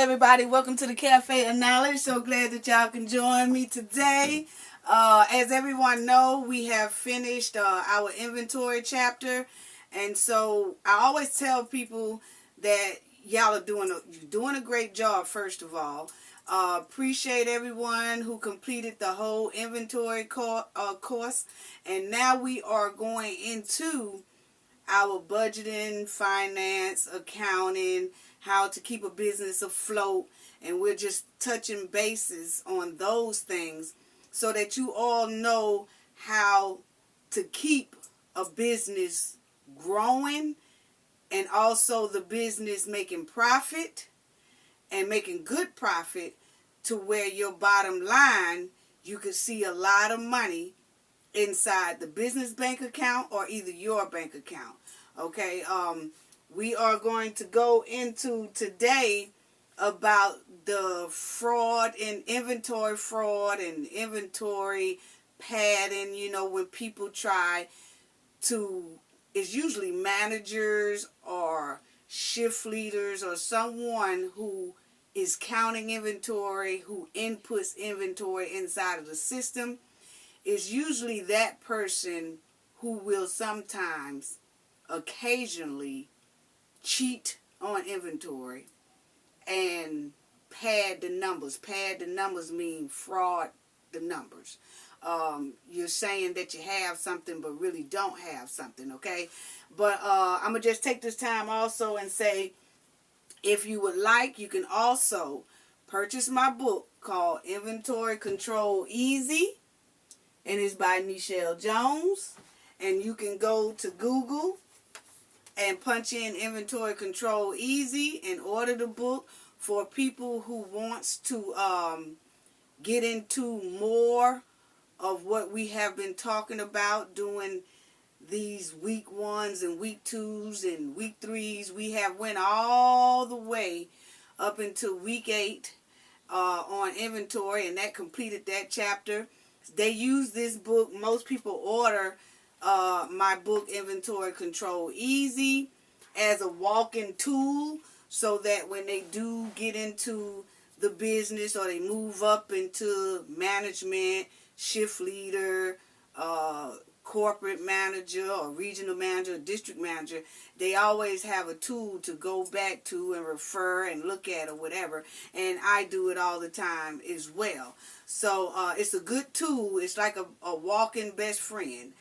everybody. Welcome to the Cafe of Knowledge. So glad that y'all can join me today. As everyone know, we have finished our inventory chapter. And so I always tell people that y'all are doing a great job, first of all. Appreciate everyone who completed the whole inventory course. And now we are going into our budgeting, finance, accounting, how to keep a business afloat, and we're just touching bases on those things so that you all know how to keep a business growing and also the business making profit and making good profit to where your bottom line, you could see a lot of money inside the business bank account or either your bank account. Okay, we are going to go into today about the fraud and inventory fraud and inventory padding. You know, when people try to, it's usually managers or shift leaders or someone who is counting inventory, who inputs inventory inside of the system. Is usually that person who will sometimes, occasionally, cheat on inventory and pad the numbers. Pad the numbers mean fraud the numbers. You're saying that you have something but really don't have something, okay? But I'm going to just take this time also and say, if you would like, you can also purchase my book called Inventory Control Easy. And it's by Nichelle Jones. And you can go to Google and punch in Inventory Control Easy and order the book for people who wants to get into more of what we have been talking about doing these week 1s and week 2s and week 3s. We have went all the way up into week 8 on inventory, and that completed that chapter. They use this book. Most people order my book, Inventory Control Easy, as a walk-in tool so that when they do get into the business or they move up into management, shift leader, corporate manager or regional manager, district manager, they always have a tool to go back to and refer and look at or whatever. And I do it all the time as well. So it's a good tool. It's like a walk-in best friend.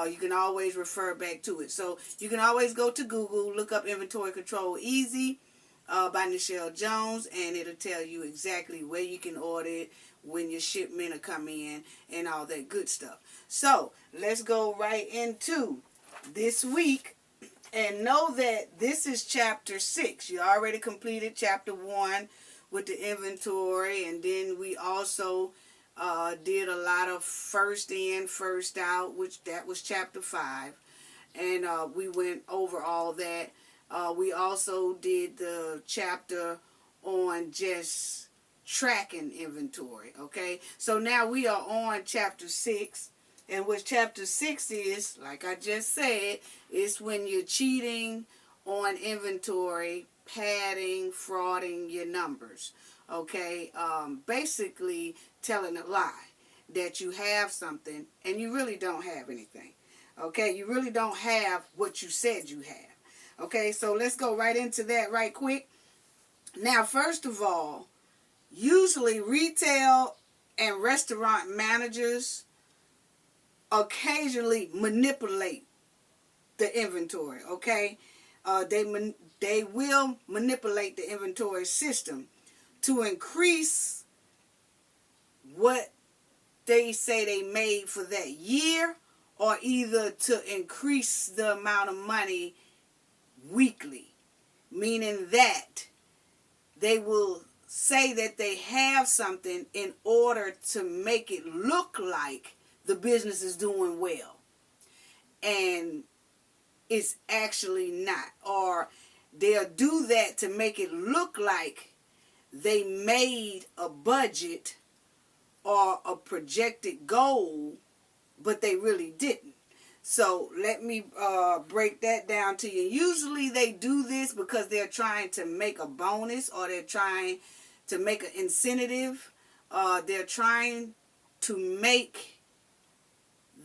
You can always refer back to it. So you can always go to Google, look up Inventory Control Easy by Nichelle Jones, and it'll tell you exactly where you can order it, when your shipment will come in, and all that good stuff. So let's go right into this week and know that this is chapter 6. You already completed chapter 1 with the inventory, and then we also did a lot of first in, first out, which that was chapter 5, and we went over all that. We also did the chapter on just tracking inventory, okay? So now we are on chapter 6, and what chapter 6 is, like I just said, is when you're cheating on inventory, padding, frauding your numbers, okay? Basically telling a lie that you have something and you really don't have anything, okay? You really don't have what you said you have, okay? So let's go right into that right quick. Now, first of all, usually retail and restaurant managers occasionally manipulate the inventory, okay? They will manipulate the inventory system to increase what they say they made for that year, or either to increase the amount of money weekly, meaning that they will say that they have something in order to make it look like the business is doing well, and it's actually not. Or they'll do that to make it look like they made a budget or a projected goal, but they really didn't. So let me break that down to you. Usually they do this because they're trying to make a bonus, or they're trying to make an incentive. They're trying to make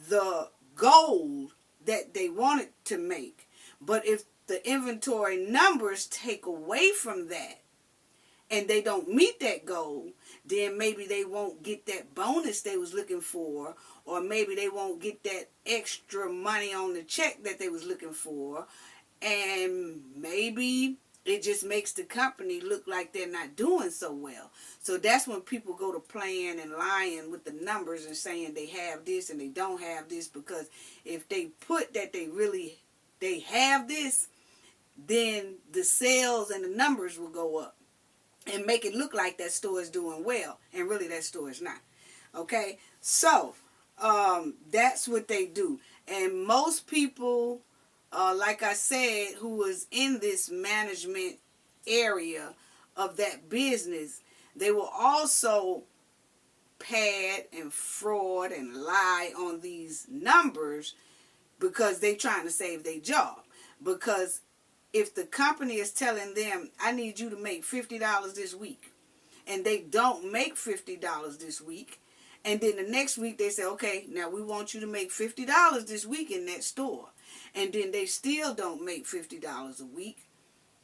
the goal that they wanted to make. But if the inventory numbers take away from that, and they don't meet that goal, then maybe they won't get that bonus they was looking for, or maybe they won't get that extra money on the check that they was looking for, and maybe it just makes the company look like they're not doing so well. So that's when people go to playing and lying with the numbers and saying they have this and they don't have this, because if they put that they have this, then the sales and the numbers will go up and make it look like that store is doing well, and really that store is not. Okay, so that's what they do. And most people, like I said, who was in this management area of that business, they will also pad and fraud and lie on these numbers because they're trying to save their job. Because if the company is telling them, I need you to make $50 this week, and they don't make $50 this week, and then the next week they say, okay, now we want you to make $50 this week in that store, and then they still don't make $50 a week,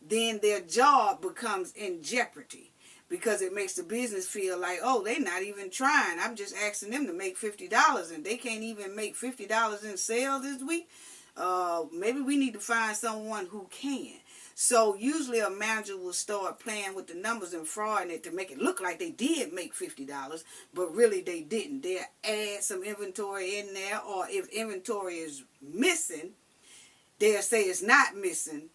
then their job becomes in jeopardy, because it makes the business feel like, oh, they're not even trying. I'm just asking them to make $50, and they can't even make $50 in sales this week. Maybe we need to find someone who can. So usually a manager will start playing with the numbers and frauding it to make it look like they did make $50, but really they didn't. They'll add some inventory in there, or if inventory is missing, they'll say it's not missing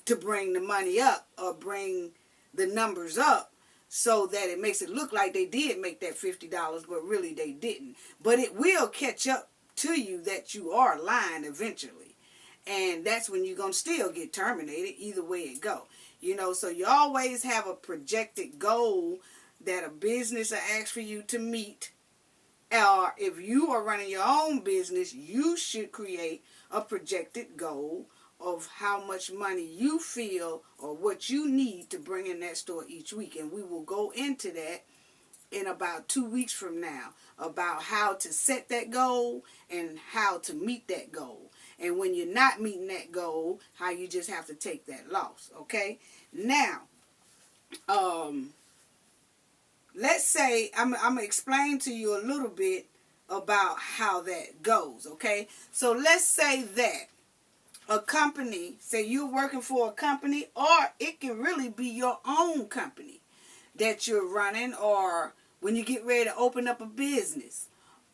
to bring the money up or bring the numbers up, so that it makes it look like they did make that $50, but really they didn't. But it will catch up to you that you are lying eventually. And that's when you're going to still get terminated, either way it go. So you always have a projected goal that a business will ask for you to meet. Or if you are running your own business, you should create a projected goal of how much money you feel or what you need to bring in that store each week. And we will go into that in about 2 weeks from now, about how to set that goal and how to meet that goal. And when you're not meeting that goal, how you just have to take that loss. Okay? Now, let's say I'm going to explain to you a little bit about how that goes. Okay? So let's say that a company, say you're working for a company, or it can really be your own company that you're running, or when you get ready to open up a business.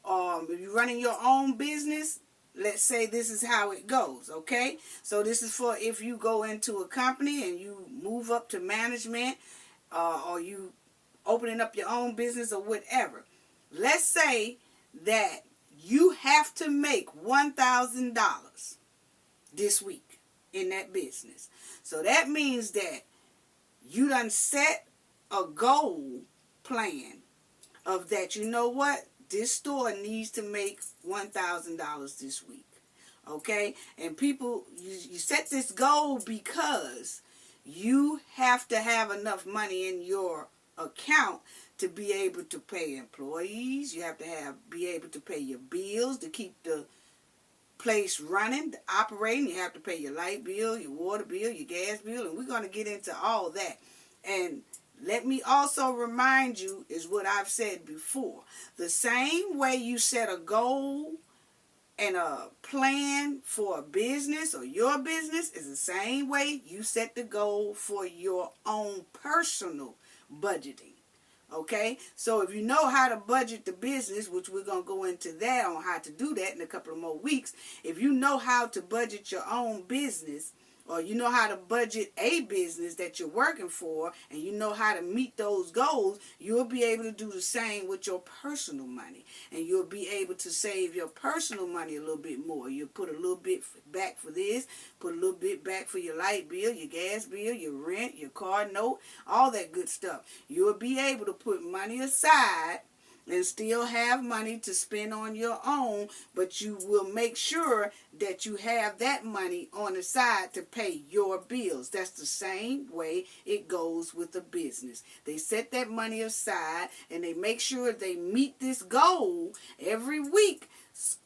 If you're running your own business, let's say this is how it goes, okay? So this is for if you go into a company and you move up to management, or you opening up your own business or whatever. Let's say that you have to make $1,000 this week in that business. So that means that you done set a goal plan of that, you know what? This store needs to make $1,000 this week. Okay? And people, you set this goal because you have to have enough money in your account to be able to pay employees. You have to be able to pay your bills to keep the place running, operating. You have to pay your light bill, your water bill, your gas bill, and we're going to get into all that. And let me also remind you, is what I've said before. The same way you set a goal and a plan for a business or your business is the same way you set the goal for your own personal budgeting. Okay? So if you know how to budget the business, which we're going to go into that on how to do that in a couple of more weeks. If you know how to budget your own business, or you know how to budget a business that you're working for, and you know how to meet those goals, you'll be able to do the same with your personal money. And you'll be able to save your personal money a little bit more. You'll put a little bit back for this, put a little bit back for your light bill, your gas bill, your rent, your car note, all that good stuff. You'll be able to put money aside and still have money to spend on your own, but you will make sure that you have that money on the side to pay your bills. That's the same way it goes with a business. They set that money aside and they make sure they meet this goal every week.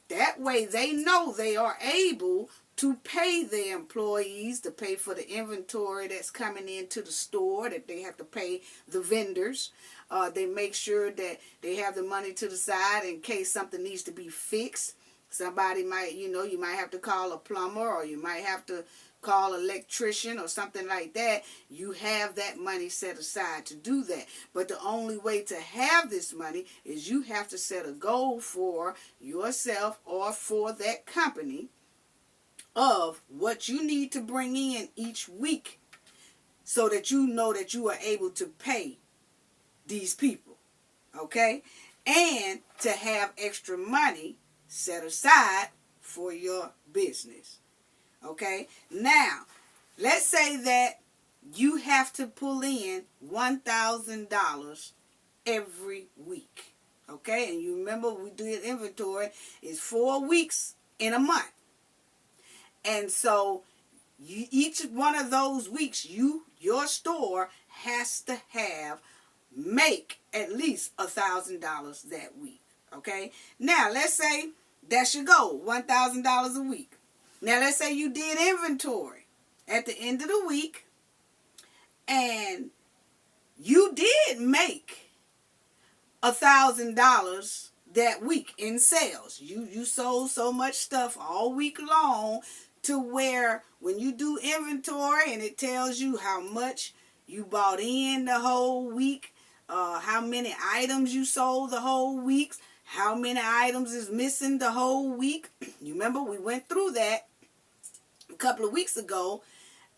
That way they know they are able to pay the employees, to pay for the inventory that's coming into the store, that they have to pay the vendors. They make sure that they have the money to the side in case something needs to be fixed. Somebody might, you might have to call a plumber, or you might have to call an electrician or something like that. You have that money set aside to do that. But the only way to have this money is you have to set a goal for yourself or for that company of what you need to bring in each week, so that you know that you are able to pay these people, okay? And to have extra money set aside for your business, okay? Now, let's say that you have to pull in $1,000 every week, okay? And you remember we did inventory is 4 weeks in a month. And so each one of those weeks, your store has to make at least $1,000 that week. Okay? Now, let's say that's your goal, $1,000 a week. Now, let's say you did inventory at the end of the week, and you did make $1,000 that week in sales. You sold so much stuff all week long, to where when you do inventory and it tells you how much you bought in the whole week, how many items you sold the whole week, how many items is missing the whole week. You remember we went through that a couple of weeks ago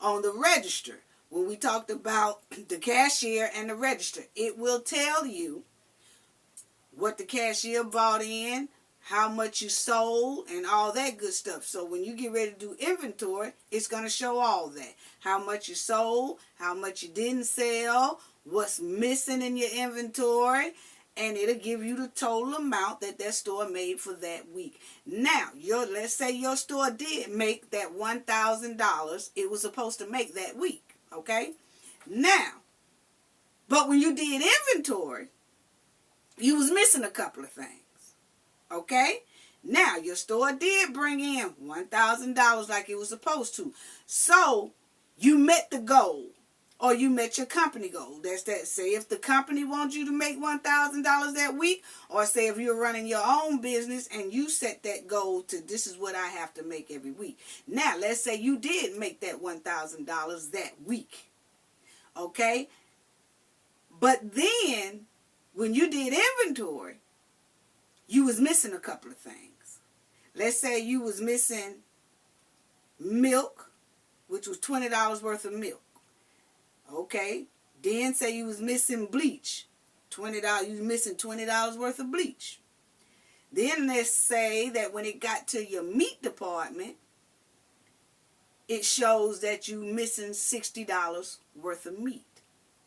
on the register when we talked about the cashier and the register. It will tell you what the cashier bought in, how much you sold, and all that good stuff. So when you get ready to do inventory, it's going to show all that. How much you sold, how much you didn't sell, what's missing in your inventory, and it'll give you the total amount that store made for that week. Now, let's say your store did make that $1,000 it was supposed to make that week, okay? Now, but when you did inventory, you was missing a couple of things. Okay? Now, your store did bring in $1,000 like it was supposed to. So, you met the goal, or you met your company goal. That's that. Say if the company wants you to make $1,000 that week, or say if you're running your own business and you set that goal to, this is what I have to make every week. Now, let's say you did make that $1,000 that week. Okay? But then, when you did inventory, you was missing a couple of things. Let's say you was missing milk, which was $20 worth of milk. Okay. Then say you was missing bleach. $20. You was missing $20 worth of bleach. Then let's say that when it got to your meat department, it shows that you missing $60 worth of meat.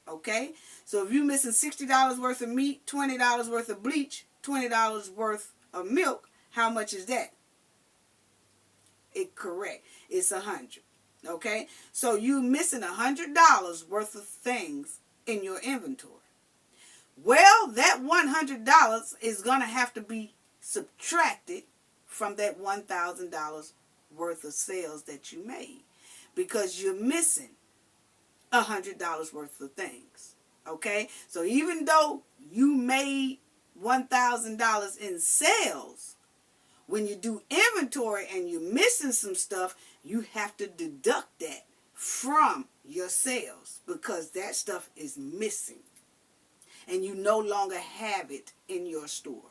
Okay. So if you're missing $60 worth of meat, $20 worth of bleach, $20 worth of milk, how much is that? Correct. It's $100. Okay? So you're missing $100 worth of things in your inventory. Well, that $100 is going to have to be subtracted from that $1,000 worth of sales that you made, because you're missing $100 worth of things. Okay? So even though you made $1,000 in sales, when you do inventory and you're missing some stuff, you have to deduct that from your sales, because that stuff is missing and you no longer have it in your store.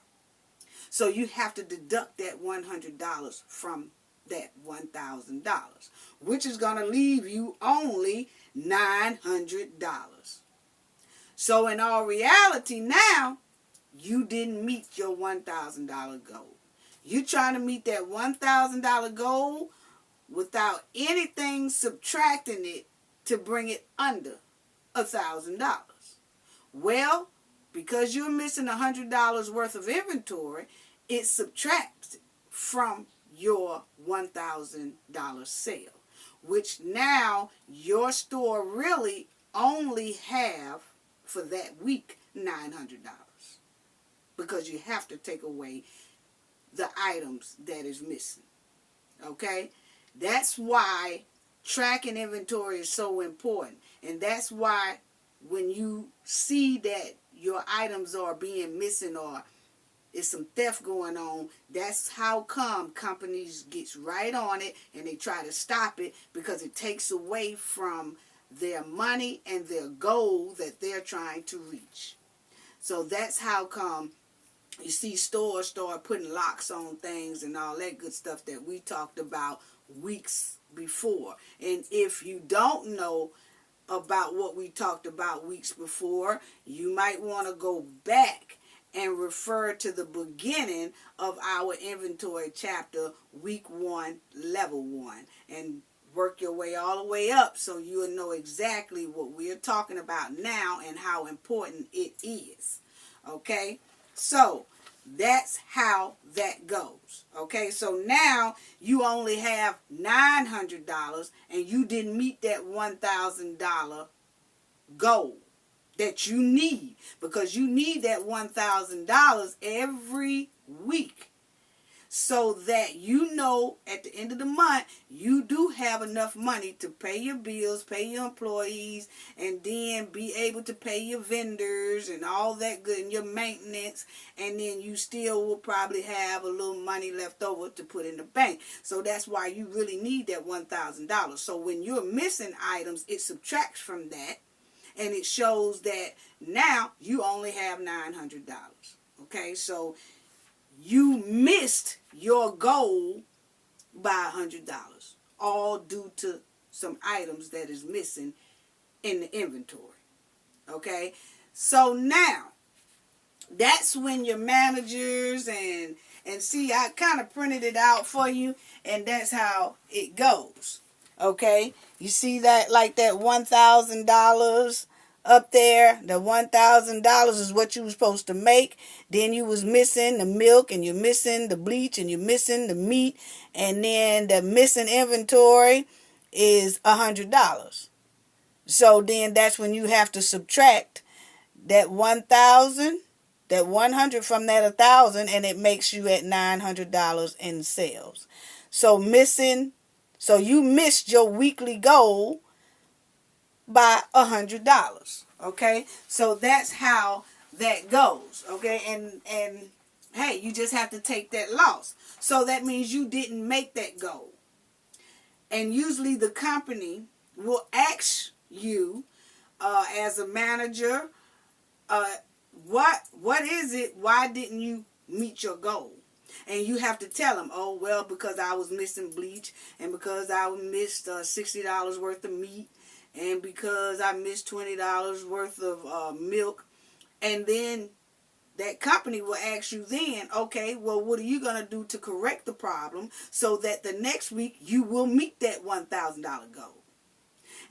So you have to deduct that $100 from that $1,000, which is going to leave you only $900. So in all reality now, you didn't meet your $1,000 goal. You're trying to meet that $1,000 goal without anything subtracting it to bring it under $1,000. Well, because you're missing $100 worth of inventory, it subtracts from your $1,000 sale, which now your store really only have for that week $900, because you have to take away the items that is missing. Okay? That's why tracking inventory is so important. And that's why when you see that your items are being missing or it's some theft going on, that's how come companies gets right on it and they try to stop it, because it takes away from their money and their goal that they're trying to reach. So that's how come you see stores start putting locks on things and all that good stuff that we talked about weeks before. And if you don't know about what we talked about weeks before, you might want to go back and refer to the beginning of our inventory chapter, week 1, level 1, and work your way all the way up so you'll know exactly what we're talking about now and how important it is. Okay? So that's how that goes. Okay? So now you only have $900 and you didn't meet that $1,000 goal that you need, because you need that $1,000 every week, so that you know at the end of the month you do have enough money to pay your bills, pay your employees, and then be able to pay your vendors and all that good, and your maintenance, and then you still will probably have a little money left over to put in the bank. So that's why you really need that $1,000. So when you're missing items, it subtracts from that, and it shows that now you only have $900. Okay, so you missed your goal by $100, all due to some items that is missing in the inventory. Okay, so now that's when your managers and see, I kind of printed it out for you, and that's how it goes. Okay, you see that, like that $1,000 up there, the $1,000 is what you were supposed to make. Then you was missing the milk, and you're missing the bleach, and you're missing the meat, and then the missing inventory is $100. So then that's when you have to subtract that 1,000, that 100 from that 1,000, and it makes you at $900 in sales. So you missed your weekly goal by $100. Okay, so that's how that goes. Okay, and hey, you just have to take that loss. So that means you didn't make that goal. And usually the company will ask you as a manager, what is it? Why didn't you meet your goal? And you have to tell them, oh, well, because I was missing bleach, and because I missed $60 worth of meat, and because I missed $20 worth of milk. And then that company will ask you then, okay, well, what are you going to do to correct the problem so that the next week you will meet that $1,000 goal?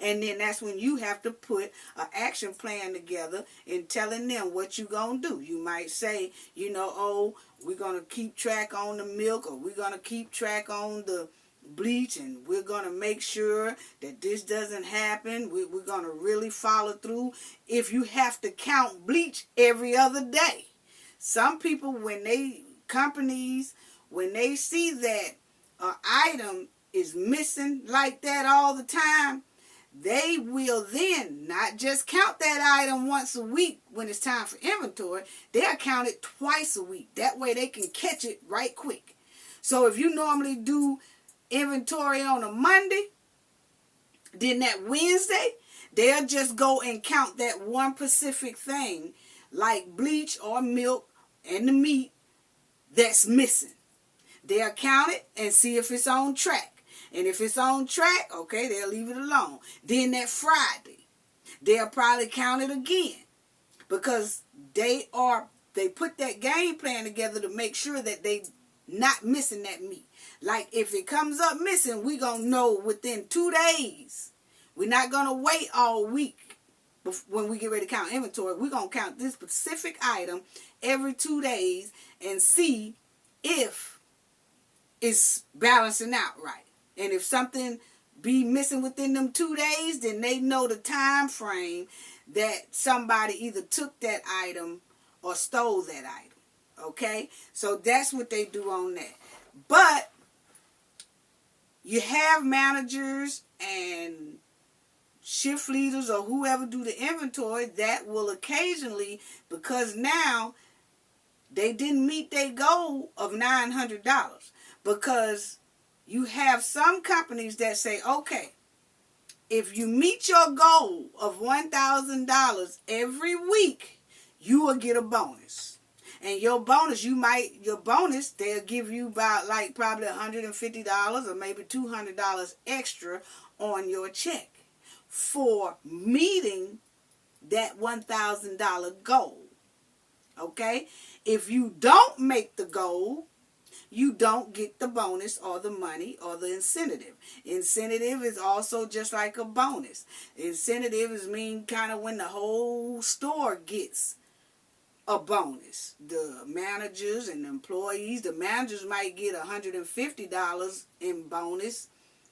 And then that's when you have to put an action plan together in telling them what you're going to do. You might say, oh, we're going to keep track on the milk, or we're going to keep track on the bleach, and we're going to make sure that this doesn't happen. We're going to really follow through. If you have to count bleach every other day. Some people, companies, when they see that an item is missing like that all the time, they will then not just count that item once a week when it's time for inventory. They'll count it twice a week. That way they can catch it right quick. So if you normally do inventory on a Monday, then that Wednesday, they'll just go and count that one specific thing, like bleach or milk and the meat that's missing. They'll count it and see if it's on track. And if it's on track, okay, they'll leave it alone. Then that Friday, they'll probably count it again, because they put that game plan together to make sure that they not missing that meat. Like if it comes up missing, we're going to know within 2 days. We're not going to wait all week. when we get ready to count inventory, we're going to count this specific item every 2 days and see if it's balancing out right. And if something be missing within them 2 days, then they know the time frame that somebody either took that item or stole that item. Okay? So that's what they do on that. But you have managers and shift leaders or whoever do the inventory that will occasionally, because now they didn't meet their goal of $900, because you have some companies that say, okay, if you meet your goal of $1,000 every week, you will get a bonus. And your bonus, they'll give you about like probably $150 or maybe $200 extra on your check for meeting that $1,000 goal. Okay? If you don't make the goal, you don't get the bonus or the money or the incentive. Incentive is also just like a bonus. Incentive is mean kind of when the whole store gets a bonus. The managers and the employees, the managers might get $150 in bonus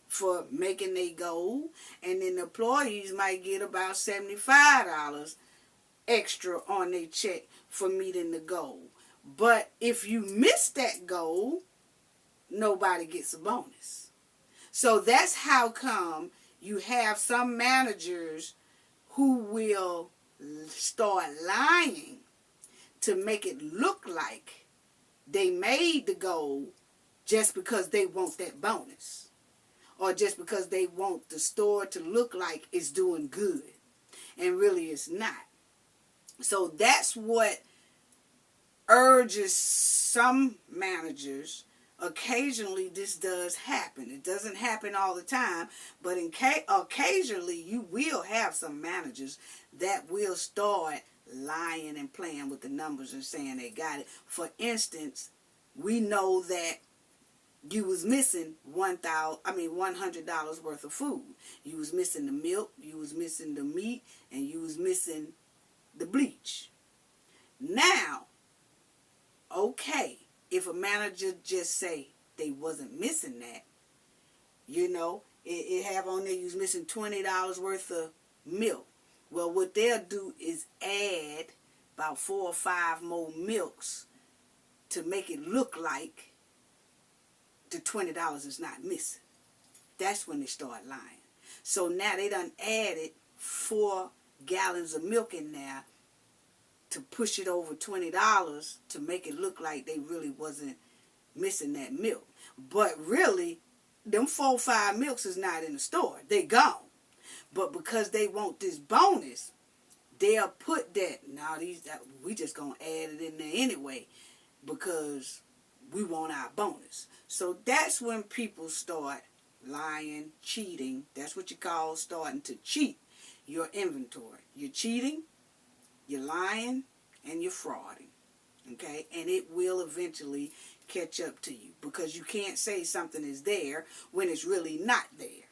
for making their goal, and then the employees might get about $75 extra on their check for meeting the goal. But if you miss that goal, nobody gets a bonus. So that's how come you have some managers who will start lying to make it look like they made the goal just because they want that bonus, or just because they want the store to look like it's doing good, and really it's not. So that's what urges some managers. Occasionally this does happen. It doesn't happen all the time, but occasionally you will have some managers that will start lying and playing with the numbers and saying they got it. For instance, we know that you was missing $100 worth of food. You was missing the milk, you was missing the meat, and you was missing the bleach. Now, okay, if a manager just say they wasn't missing that, it have on there you was missing $20 worth of milk. Well, what they'll do is add about 4 or 5 more milks to make it look like the $20 is not missing. That's when they start lying. So now they done added 4 gallons of milk in there to push it over $20 to make it look like they really wasn't missing that milk. But really, them 4 or 5 milks is not in the store. They gone. But because they want this bonus, they'll put that, we just going to add it in there anyway because we want our bonus. So that's when people start lying, cheating. That's what you call starting to cheat your inventory. You're cheating, you're lying, and you're frauding. Okay? And it will eventually catch up to you because you can't say something is there when it's really not there.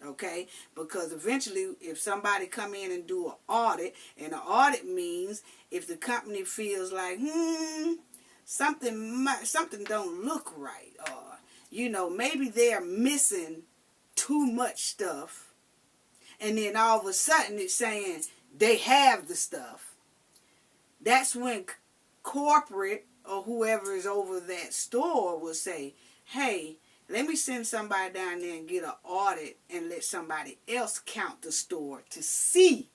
Okay? Because eventually, if somebody come in and do an audit, and an audit means if the company feels like, something don't look right, or, maybe they're missing too much stuff, and then all of a sudden it's saying they have the stuff. That's when corporate or whoever is over that store will say, hey, let me send somebody down there and get an audit and let somebody else count the store to see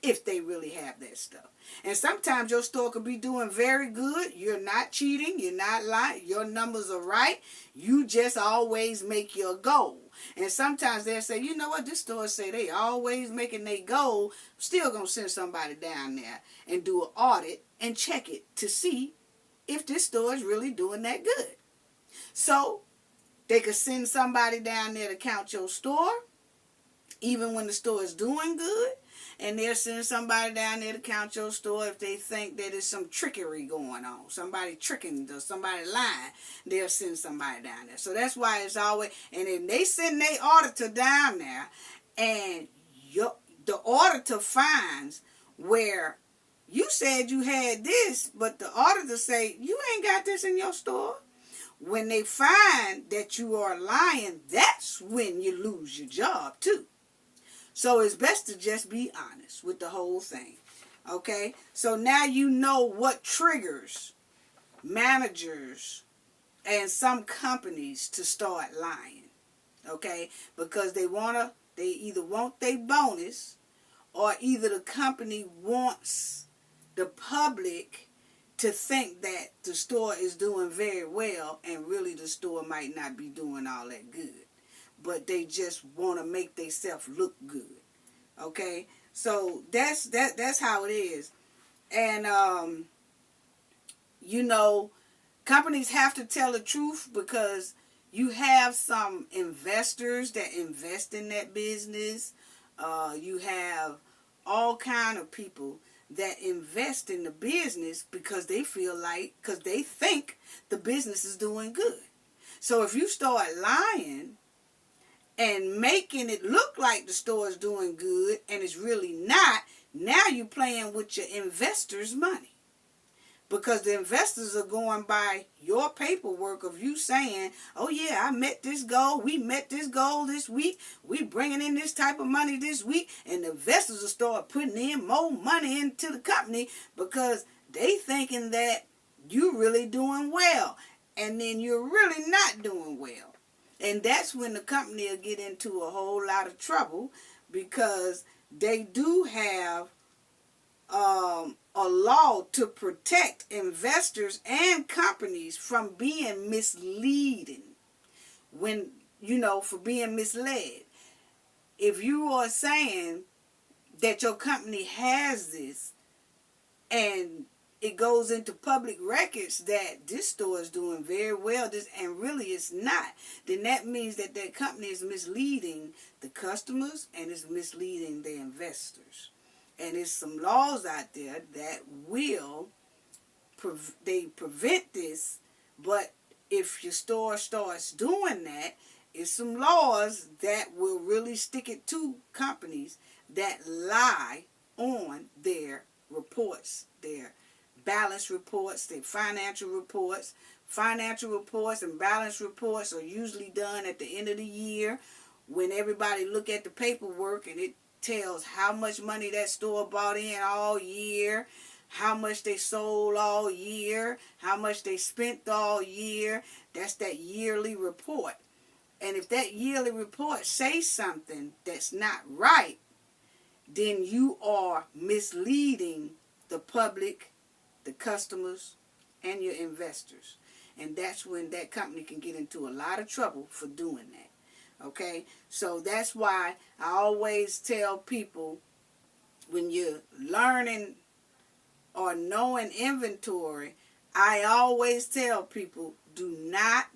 if they really have that stuff. And sometimes your store could be doing very good. You're not cheating. You're not lying. Your numbers are right. You just always make your goal. And sometimes they'll say, you know what, this store say they always making their goal. I'm still going to send somebody down there and do an audit and check it to see if this store is really doing that good. So they could send somebody down there to count your store, even when the store is doing good. And they'll send somebody down there to count your store if they think that there's some trickery going on. Somebody tricking or somebody lying. They'll send somebody down there. So that's why it's always, and then they send their auditor down there, and the auditor finds where you said you had this, but the auditor say you ain't got this in your store. When they find that you are lying, that's when you lose your job too. So it's best to just be honest with the whole thing. Okay? So now you know what triggers managers and some companies to start lying. Okay? Because they either want their bonus, or either the company wants the public to think that the store is doing very well, and really the store might not be doing all that good. But they just want to make themselves look good. Okay? So that's how it is. And companies have to tell the truth, because you have some investors that invest in that business. You have all kind of people that invest in the business because they think the business is doing good. So if you start lying and making it look like the store is doing good and it's really not, now you're playing with your investors' money. Because the investors are going by your paperwork of you saying, oh yeah, I met this goal. We met this goal this week. We bringing in this type of money this week. And the investors will start putting in more money into the company because they thinking that you're really doing well. And then you're really not doing well. And that's when the company will get into a whole lot of trouble, because they do have a law to protect investors and companies from being misleading, for being misled. If you are saying that your company has this and it goes into public records that this store is doing very well, and really it's not, then that means that that company is misleading the customers and is misleading the investors. And there's some laws out there that will prevent this. But if your store starts doing that, it's some laws that will really stick it to companies that lie on their reports, their balance reports, their financial reports. Financial reports and balance reports are usually done at the end of the year, when everybody look at the paperwork and it tells how much money that store brought in all year, how much they sold all year, how much they spent all year. That's that yearly report. And if that yearly report says something that's not right, then you are misleading the public, the customers, and your investors. And that's when that company can get into a lot of trouble for doing that. Okay, so that's why I always tell people, when you're learning or knowing inventory, I always tell people, do not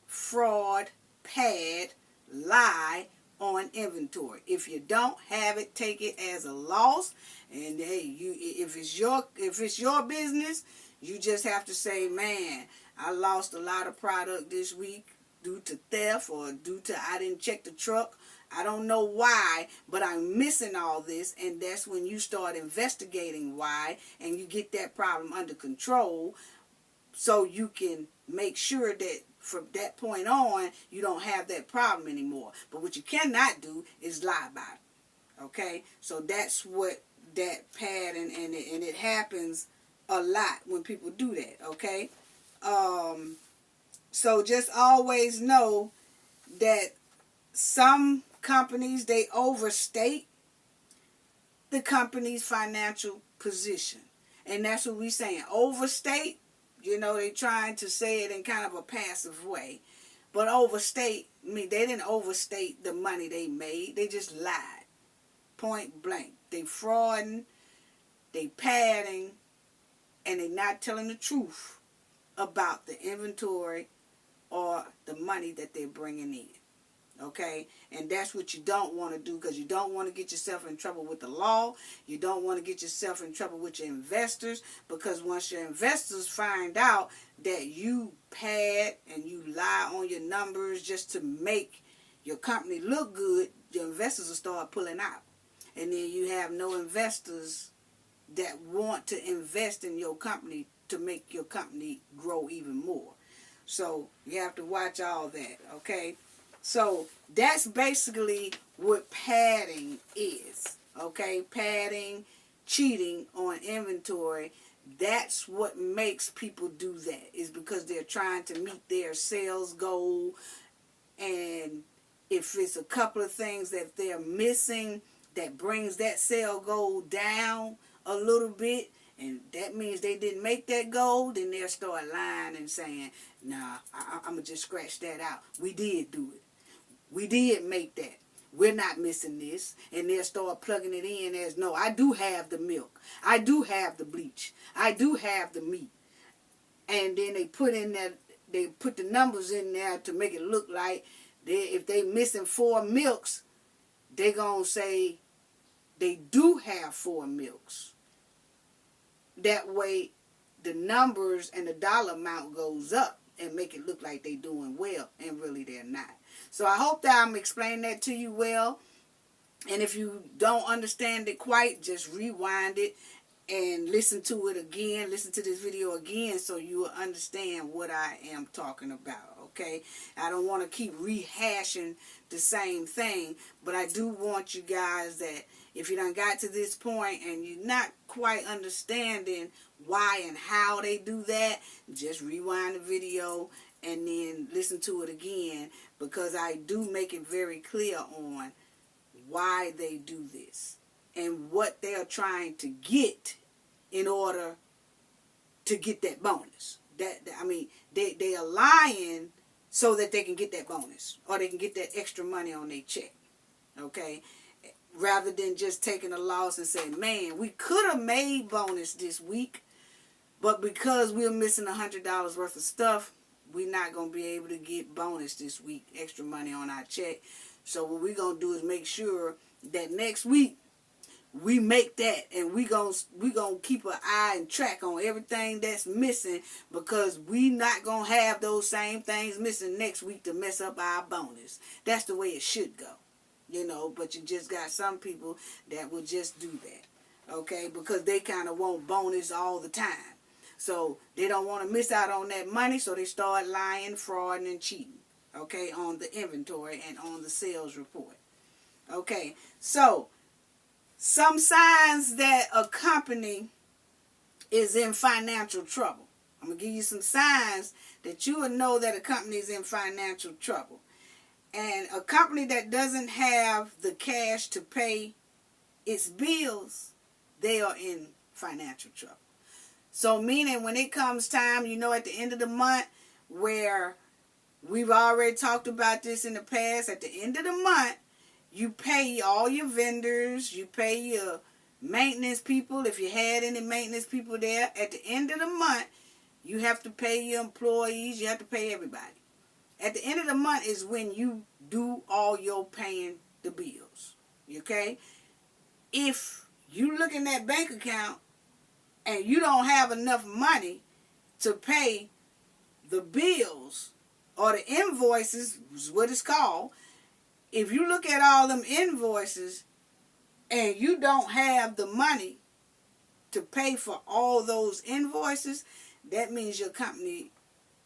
fraud, pad, lie on inventory. If you don't have it, take it as a loss. And hey, if it's your business, you just have to say, man, I lost a lot of product this week due to theft, or due to I didn't check the truck. I don't know why, but I'm missing all this. And that's when you start investigating why, and you get that problem under control, so you can make sure that from that point on, you don't have that problem anymore. But what you cannot do is lie about it. Okay? So that's what that pad, and it happens a lot when people do that. Okay? So just always know that some companies, they overstate the company's financial position. And that's what we're saying. Overstate, they trying to say it in kind of a passive way. But overstate, they didn't overstate the money they made. They just lied. Point blank. They frauding, they padding, and they not telling the truth about the inventory or the money that they're bringing in. Okay? And that's what you don't want to do, because you don't want to get yourself in trouble with the law. You don't want to get yourself in trouble with your investors, because once your investors find out that you pad and you lie on your numbers just to make your company look good, your investors will start pulling out. and then you have no investors that want to invest in your company to make your company grow even more. So you have to watch all that, okay? So that's basically what padding is, okay? Padding, cheating on inventory. That's what makes people do that, is because they're trying to meet their sales goal. And if it's a couple of things that they're missing that brings that sale goal down a little bit, and that means they didn't make that goal, then they'll start lying and saying, nah, I'm going to just scratch that out. We did do it. We did make that. We're not missing this. And they'll start plugging it in as, no, I do have the milk. I do have the bleach. I do have the meat. And then they put the numbers in there to make it look like if they missing 4 milks, they're going to say they do have 4 milks. That way the numbers and the dollar amount goes up and make it look like they're doing well, and really they're not. So I hope that I'm explaining that to you well. And if you don't understand it quite, just rewind it and listen to it again. Listen to this video again so you will understand what I am talking about, okay? I don't want to keep rehashing the same thing, but I do want you guys that if you done got to this point and you're not quite understanding why and how they do that, just rewind the video and then listen to it again, because I do make it very clear on why they do this and what they're trying to get in order to get that bonus. They are lying so that they can get that bonus, or they can get that extra money on their check, okay? Rather than just taking a loss and saying, man, we could have made bonus this week, but because we're missing $100 worth of stuff, we're not going to be able to get bonus this week, extra money on our check. So what we're going to do is make sure that next week we make that, and we gonna keep an eye and track on everything that's missing, because we not going to have those same things missing next week to mess up our bonus. That's the way it should go, you know, but you just got some people that will just do that, okay, because they kind of want bonus all the time. So they don't want to miss out on that money, so they start lying, frauding, and cheating, okay, on the inventory and on the sales report. Okay, so some signs that a company is in financial trouble. I'm going to give you some signs that you will know that a company is in financial trouble. And a company that doesn't have the cash to pay its bills, they are in financial trouble. So meaning when it comes time, you know, at the end of the month, where we've already talked about this in the past, at the end of the month, you pay all your vendors, you pay your maintenance people, if you had any maintenance people there. At the end of the month, you have to pay your employees, you have to pay everybody. At the end of the month is when you do all your paying the bills, okay? If you look in that bank account and you don't have enough money to pay the bills or the invoices, is what it's called. If you look at all them invoices and you don't have the money to pay for all those invoices, that means your company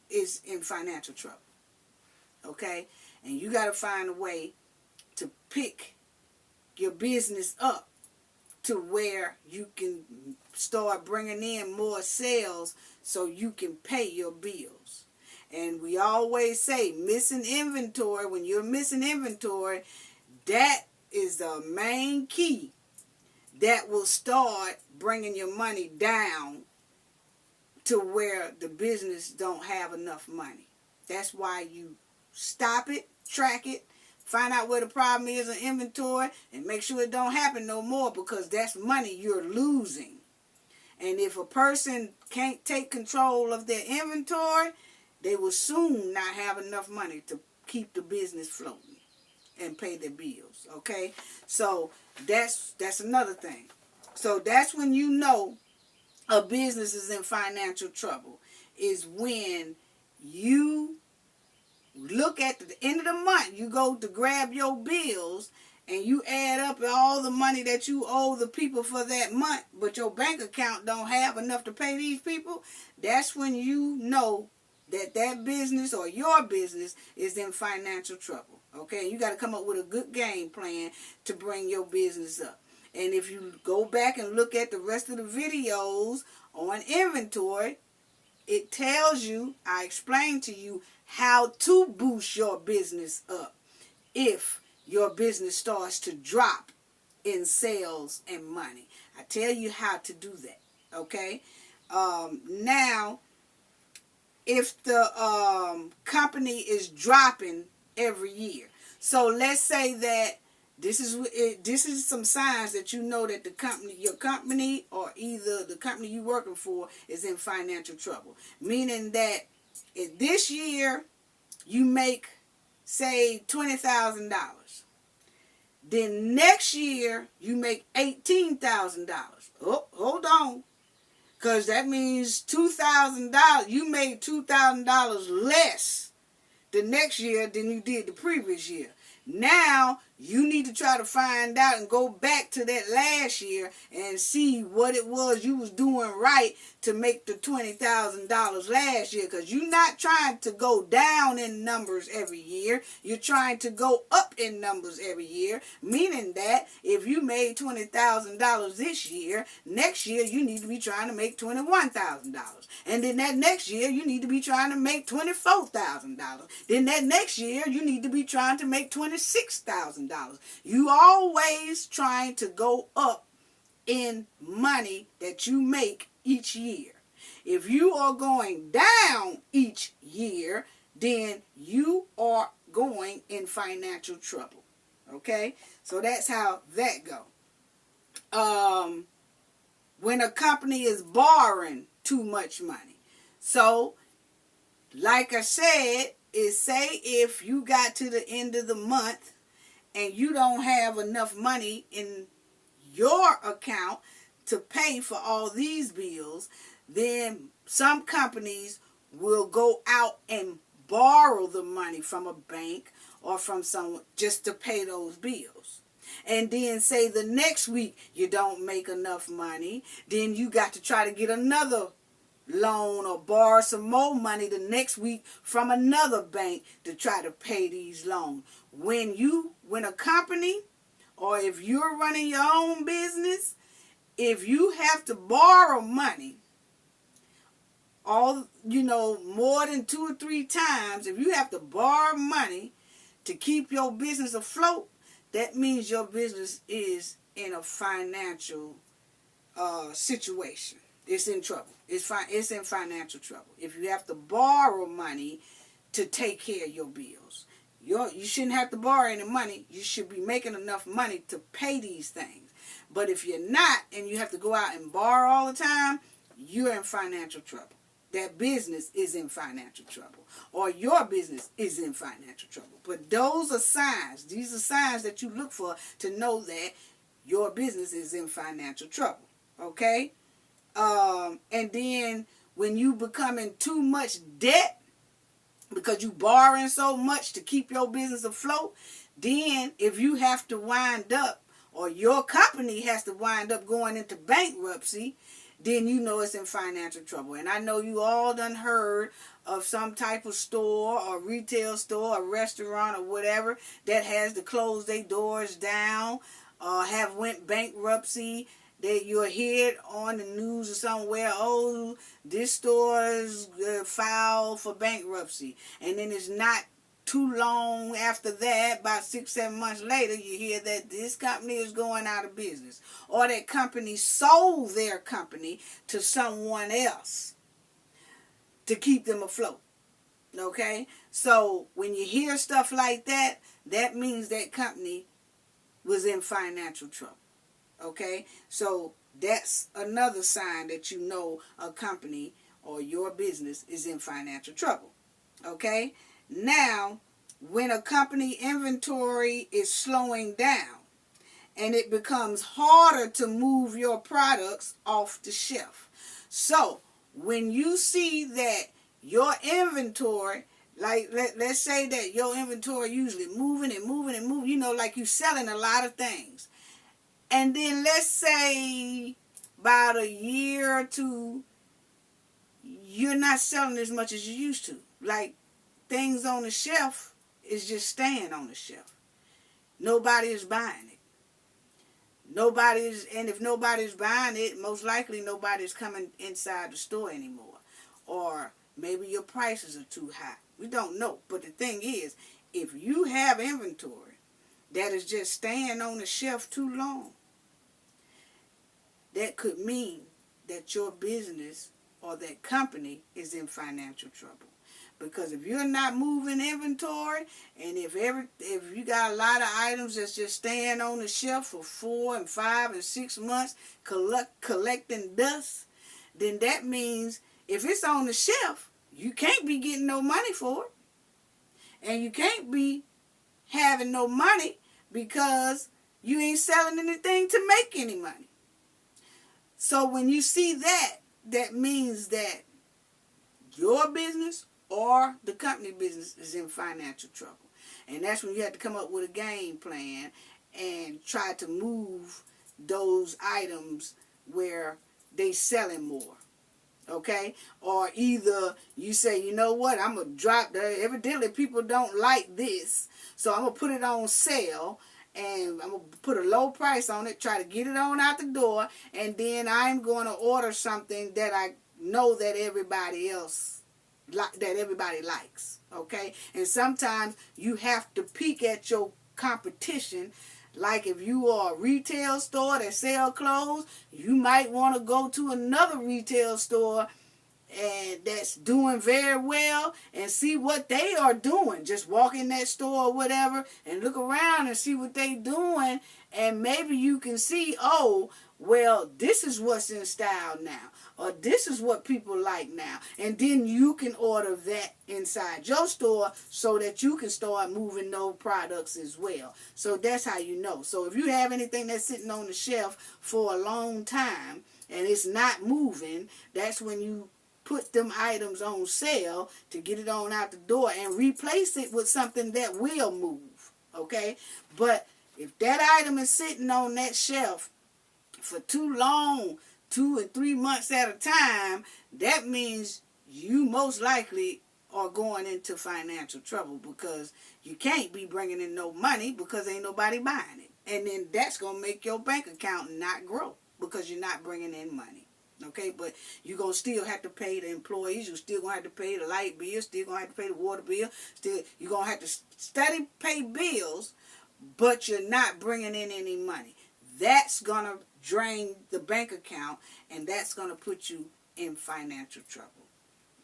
is in financial trouble, okay? And you got to find a way to pick your business up to where you can start bringing in more sales so you can pay your bills. And we always say missing inventory, when you're missing inventory, that is the main key that will start bringing your money down to where the business don't have enough money. That's why you stop it, track it, find out where the problem is in inventory, and make sure it don't happen no more, because that's money you're losing. And if a person can't take control of their inventory, they will soon not have enough money to keep the business floating and pay their bills, okay? So that's another thing. So that's when you know a business is in financial trouble, is when you look at the end of the month, you go to grab your bills, and you add up all the money that you owe the people for that month, but your bank account don't have enough to pay these people, that's when you know that that business or your business is in financial trouble. Okay, you got to come up with a good game plan to bring your business up. And if you go back and look at the rest of the videos on inventory, it tells you, I explained to you how to boost your business up if your business starts to drop in sales and money. I tell you how to do that. Okay. Now, if the company is dropping every year, so let's say that this is some signs that you know that your company, or either the company you're working for, is in financial trouble. Meaning that if this year you make, say, $20,000, then next year you make $18,000. Oh, hold on. Because that means $2,000. You made $2,000 less the next year than you did the previous year. Now you need to try to find out and go back to that last year and see what it was you was doing right to make the $20,000 last year. Because you're not trying to go down in numbers every year. You're trying to go up in numbers every year. Meaning that if you made $20,000 this year, next year you need to be trying to make $21,000. And then that next year you need to be trying to make $24,000. Then that next year you need to be trying to make $26,000. You always trying to go up in money that you make each year. If you are going down each year, then you are going in financial trouble. Okay? So that's how that go. When a company is borrowing too much money. So, like I said, say if you got to the end of the month and you don't have enough money in your account to pay for all these bills, then some companies will go out and borrow the money from a bank or from someone just to pay those bills. And then say the next week you don't make enough money, then you got to try to get another loan or borrow some more money the next week from another bank to try to pay these loans. When a company, or if you're running your own business, if you have to borrow money more than 2 or 3 times, if you have to borrow money to keep your business afloat, that means your business is in a financial situation. It's in trouble. It's in financial trouble. If you have to borrow money to take care of your bills, you shouldn't have to borrow any money. You should be making enough money to pay these things. But if you're not, and you have to go out and borrow all the time, you're in financial trouble. That business is in financial trouble, or your business is in financial trouble. But those are signs. These are signs that you look for to know that your business is in financial trouble. Okay? And then when you become in too much debt because you borrowing so much to keep your business afloat, then if you have to wind up, or your company has to wind up going into bankruptcy, then you know it's in financial trouble. And I know you all done heard of some type of store or retail store or restaurant or whatever that has to close their doors down, have went bankruptcy. That you'll hear it on the news or somewhere, oh, this store is filed for bankruptcy. And then it's not too long after that, about 6-7 months later, you hear that this company is going out of business. Or that company sold their company to someone else to keep them afloat. Okay? So when you hear stuff like that, that means that company was in financial trouble. Okay, so that's another sign that you know a company or your business is in financial trouble. Okay, now when a company inventory is slowing down and it becomes harder to move your products off the shelf. So when you see that your inventory Like, let's say that your inventory usually moving and moving and moving, like you selling a lot of things. And then let's say about a year or two, you're not selling as much as you used to. Like, things on the shelf is just staying on the shelf. Nobody is buying it. And if nobody's buying it, most likely nobody's coming inside the store anymore. Or maybe your prices are too high. We don't know. But the thing is, if you have inventory that is just staying on the shelf too long, that could mean that your business or that company is in financial trouble. Because if you're not moving inventory, and if you got a lot of items that's just staying on the shelf for 4 and 5 and 6 months collecting dust, then that means if it's on the shelf, you can't be getting no money for it. And you can't be having no money because you ain't selling anything to make any money. So when you see that, that means that your business or the company business is in financial trouble. And that's when you have to come up with a game plan and try to move those items where they selling more. Okay? Or either you say, you know what, I'm going to drop evidently people don't like this, so I'm going to put it on sale. And I'm going to put a low price on it, try to get it on out the door, and then I'm going to order something that I know that everybody likes, okay? And sometimes you have to peek at your competition. Like if you are a retail store that sell clothes, you might want to go to another retail store and that's doing very well and see what they are doing. Just walk in that store or whatever and look around and see what they doing, and maybe you can see, oh, well, this is what's in style now, or this is what people like now, and then you can order that inside your store so that you can start moving those products as well. So that's how you know. So if you have anything that's sitting on the shelf for a long time and it's not moving, that's when you put them items on sale to get it on out the door and replace it with something that will move, okay? But if that item is sitting on that shelf for too long, 2 and 3 months at a time, that means you most likely are going into financial trouble, because you can't be bringing in no money because ain't nobody buying it. And then that's going to make your bank account not grow because you're not bringing in money. Okay, but you're going to still have to pay the employees. You're still going to have to pay the light bill. Still going to have to pay the water bill. You're going to have to steady pay bills, but you're not bringing in any money. That's going to drain the bank account, and that's going to put you in financial trouble.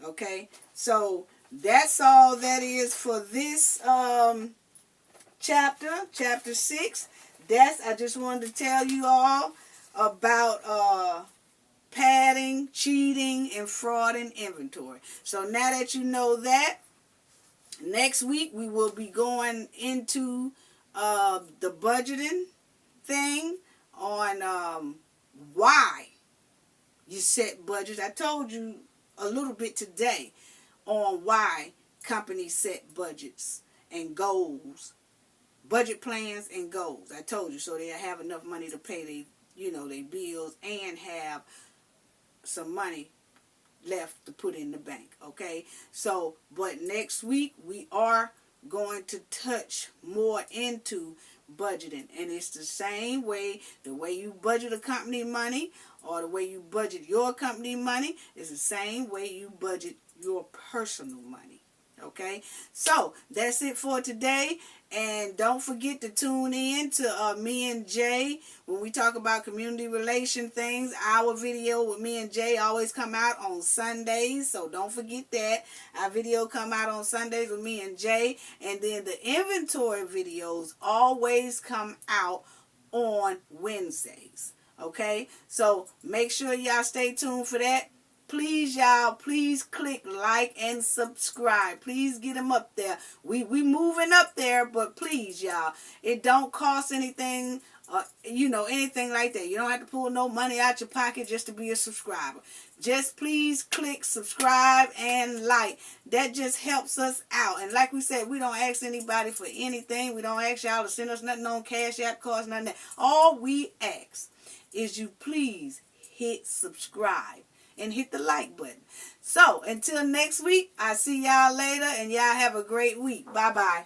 Okay, so that's all that is for this chapter 6. I just wanted to tell you all about padding, cheating, and fraud in inventory. So now that you know that, next week we will be going into the budgeting thing on why you set budgets. I told you a little bit today on why companies set budgets and goals, budget plans and goals. I told you, so they have enough money to pay their bills and have some money left to put in the bank. Okay, so but next week we are going to touch more into budgeting, and it's the same way. The way you budget a company money, or the way you budget your company money, is the same way you budget your personal money. Okay, so that's it for today. And don't forget to tune in to me and Jay when we talk about community relation things. Our video with me and Jay always come out on Sundays, so don't forget that. Our video come out on Sundays with me and Jay, and then the inventory videos always come out on Wednesdays. Okay, so make sure y'all stay tuned for that. Please, y'all, please click like and subscribe. Please get them up there. We moving up there, but please, y'all, it don't cost anything anything like that. You don't have to pull no money out your pocket just to be a subscriber. Just please click subscribe and like. That just helps us out. And like we said, we don't ask anybody for anything. We don't ask y'all to send us nothing on Cash App cards, nothing that. All we ask is you please hit subscribe and hit the like button. So until next week, I'll see y'all later, and y'all have a great week. Bye-bye.